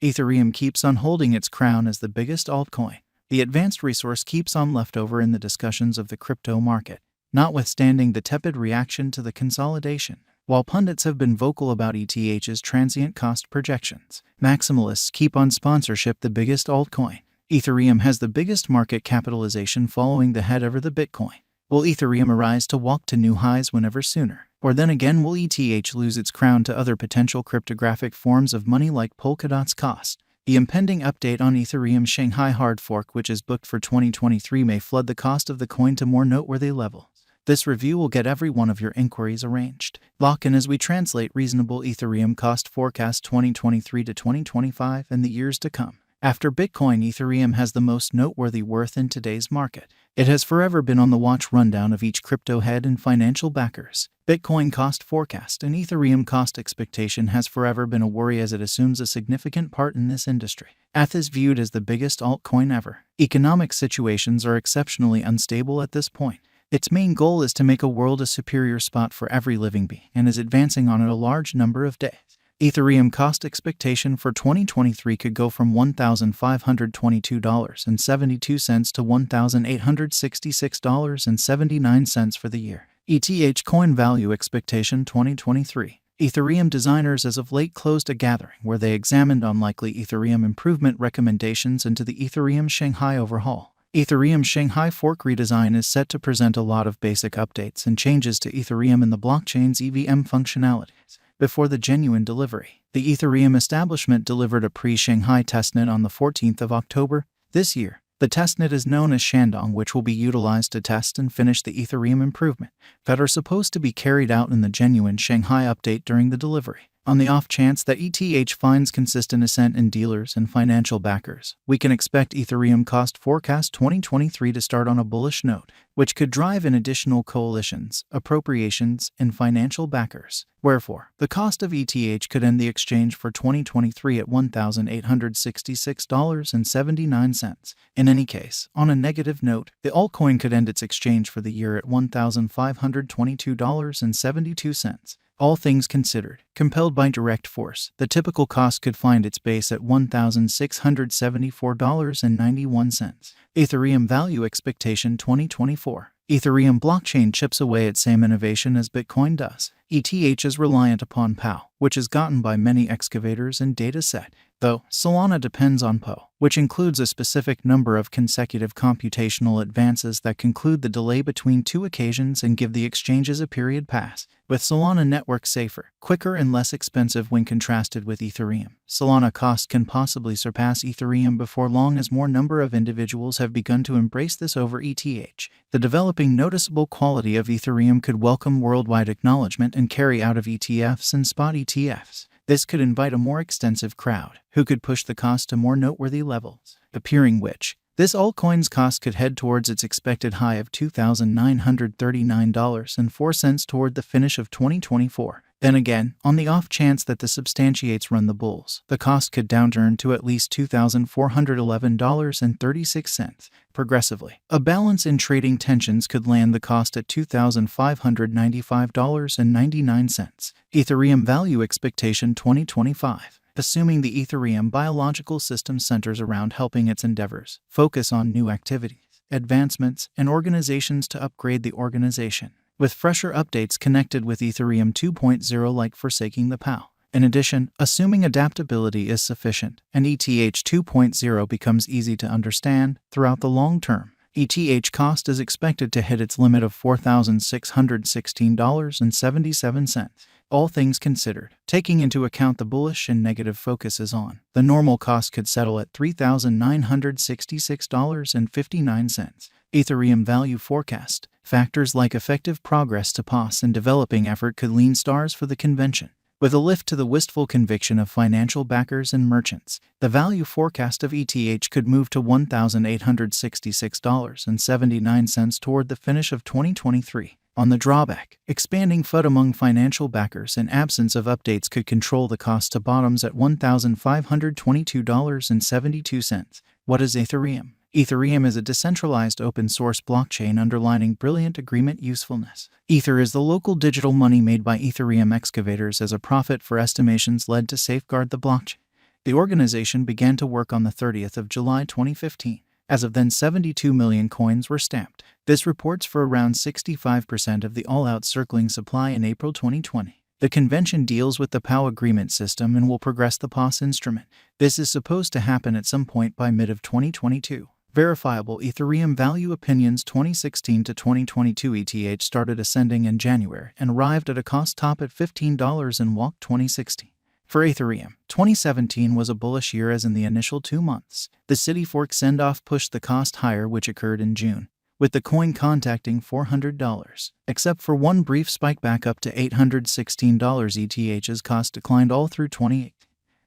Ethereum keeps on holding its crown as the biggest altcoin. The advanced resource keeps on left over in the discussions of the crypto market, notwithstanding the tepid reaction to the consolidation. While pundits have been vocal about ETH's transient cost projections, maximalists keep on sponsorship the biggest altcoin. Ethereum has the biggest market capitalization following the head over the Bitcoin. Will Ethereum arise to walk to new highs whenever sooner? Or then again, will ETH lose its crown to other potential cryptographic forms of money like Polkadot's cost? The impending update on Ethereum's Shanghai hard fork, which is booked for 2023, may flood the cost of the coin to more noteworthy levels. This review will get every one of your inquiries arranged. Lock in as we translate reasonable Ethereum cost forecast 2023 to 2025 and the years to come. After Bitcoin, Ethereum has the most noteworthy worth in today's market. It has forever been on the watch rundown of each crypto head and financial backers. Bitcoin cost forecast and Ethereum cost expectation has forever been a worry as it assumes a significant part in this industry. ETH is viewed as the biggest altcoin ever. Economic situations are exceptionally unstable at this point. Its main goal is to make a world a superior spot for every living being and is advancing on it a large number of days. Ethereum cost expectation for 2023 could go from $1,522.72 to $1,866.79 for the year. ETH coin value expectation 2023. Ethereum designers as of late closed a gathering where they examined unlikely Ethereum improvement recommendations into the Ethereum Shanghai overhaul. Ethereum Shanghai fork redesign is set to present a lot of basic updates and changes to Ethereum and the blockchain's EVM functionalities. Before the genuine delivery, the Ethereum establishment delivered a pre-Shanghai testnet on the 14th of October this year. The testnet is known as Shandong, which will be utilized to test and finish the Ethereum improvement that are supposed to be carried out in the genuine Shanghai update during the delivery. On the off chance that ETH finds consistent assent in dealers and financial backers, we can expect Ethereum cost forecast 2023 to start on a bullish note, which could drive in additional coalitions, appropriations, and financial backers. Wherefore, the cost of ETH could end the exchange for 2023 at $1,866.79. In any case, on a negative note, the altcoin could end its exchange for the year at $1,522.72. All things considered, compelled by direct force, the typical cost could find its base at $1,674.91. Ethereum value expectation 2024. Ethereum blockchain chips away at same innovation as Bitcoin does. ETH is reliant upon POW, which is gotten by many excavators and dataset, though Solana depends on POW, which includes a specific number of consecutive computational advances that conclude the delay between two occasions and give the exchanges a period pass. With Solana network safer, quicker, and less expensive when contrasted with Ethereum, Solana cost can possibly surpass Ethereum before long as more number of individuals have begun to embrace this over ETH. The developing noticeable quality of Ethereum could welcome worldwide acknowledgement and carry out of ETFs and spot ETFs. This could invite a more extensive crowd, who could push the cost to more noteworthy levels, appearing which this altcoin's cost could head towards its expected high of $2,939.04 toward the finish of 2024. Then again, on the off chance that the substantiates run the bulls, the cost could downturn to at least $2,411.36 progressively. A balance in trading tensions could land the cost at $2,595.99. Ethereum value expectation 2025. Assuming the Ethereum biological system centers around helping its endeavors focus on new activities, advancements, and organizations to upgrade the organization, with fresher updates connected with Ethereum 2.0 like forsaking the POW. In addition, assuming adaptability is sufficient and ETH 2.0 becomes easy to understand throughout the long term, ETH cost is expected to hit its limit of $4,616.77. All things considered, taking into account the bullish and negative focuses on, the normal cost could settle at $3,966.59. Ethereum value forecast. Factors like effective progress to POS and developing effort could lean stars for the convention. With a lift to the wistful conviction of financial backers and merchants, the value forecast of ETH could move to $1,866.79 toward the finish of 2023. On the drawback, expanding FUD among financial backers and absence of updates could control the cost to bottoms at $1,522.72. What is Ethereum? Ethereum is a decentralized open-source blockchain underlining brilliant agreement usefulness. Ether is the local digital money made by Ethereum excavators as a profit for estimations led to safeguard the blockchain. The organization began to work on the 30th of July 2015. As of then, 72 million coins were stamped. This reports for around 65% of the all-out circling supply in April 2020. The convention deals with the POW agreement system and will progress the POS instrument. This is supposed to happen at some point by mid of 2022. Verifiable Ethereum Value Opinions 2016 to 2022 ETH started ascending in January and arrived at a cost top at $15 in WAC 2016. For Ethereum, 2017 was a bullish year as in the initial 2 months. The City Fork send-off pushed the cost higher, which occurred in June, with the coin contacting $400. Except for one brief spike back up to $816, ETH's cost declined all through 2018.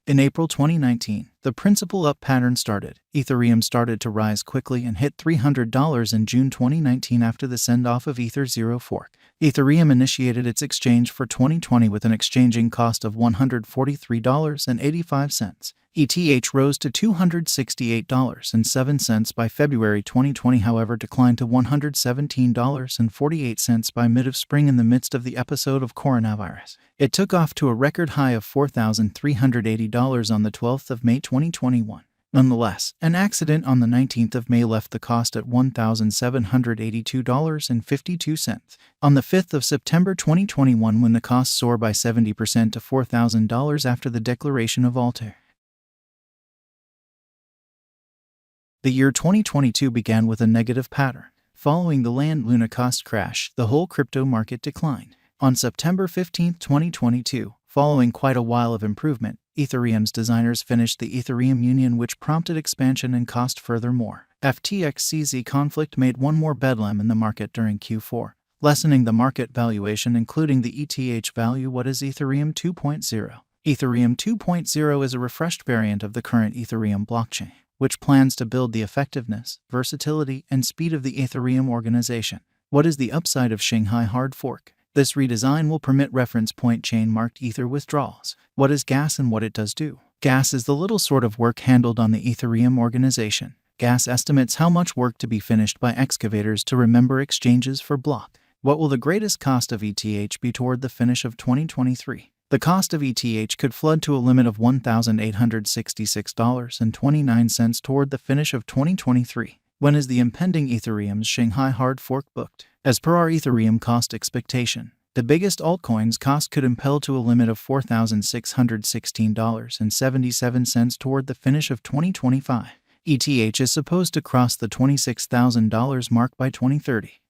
In April 2019, the principal up pattern started. Ethereum started to rise quickly and hit $300 in June 2019 after the send-off of Ether Zero Fork. Ethereum initiated its exchange for 2020 with an exchanging cost of $143.85. ETH rose to $268.07 by February 2020, however declined to $117.48 by mid of spring in the midst of the episode of coronavirus. It took off to a record high of $4,380 on the 12th of May 2021. Nonetheless, an accident on the 19th of May left the cost at $1,782.52. On the 5th of September 2021, when the cost soared by 70% to $4,000 after the declaration of Altair. The year 2022 began with a negative pattern. Following the Luna cost crash, the whole crypto market declined. On September 15, 2022, following quite a while of improvement, Ethereum's designers finished the Ethereum Union, which prompted expansion and cost furthermore. FTX-CZ conflict made one more bedlam in the market during Q4, lessening the market valuation including the ETH value. What is Ethereum 2.0? Ethereum 2.0 is a refreshed variant of the current Ethereum blockchain, which plans to build the effectiveness, versatility, and speed of the Ethereum organization. What is the upside of Shanghai hard fork? This redesign will permit reference point chain-marked Ether withdrawals. What is gas and what it does do? Gas is the little sort of work handled on the Ethereum organization. Gas estimates how much work to be finished by excavators to remember exchanges for block. What will the greatest cost of ETH be toward the finish of 2023? The cost of ETH could flood to a limit of $1,866.29 toward the finish of 2023. When is the impending Ethereum's Shanghai hard fork booked? As per our Ethereum cost expectation, the biggest altcoins cost could impel to a limit of $4,616.77 toward the finish of 2025. ETH is supposed to cross the $26,000 mark by 2030.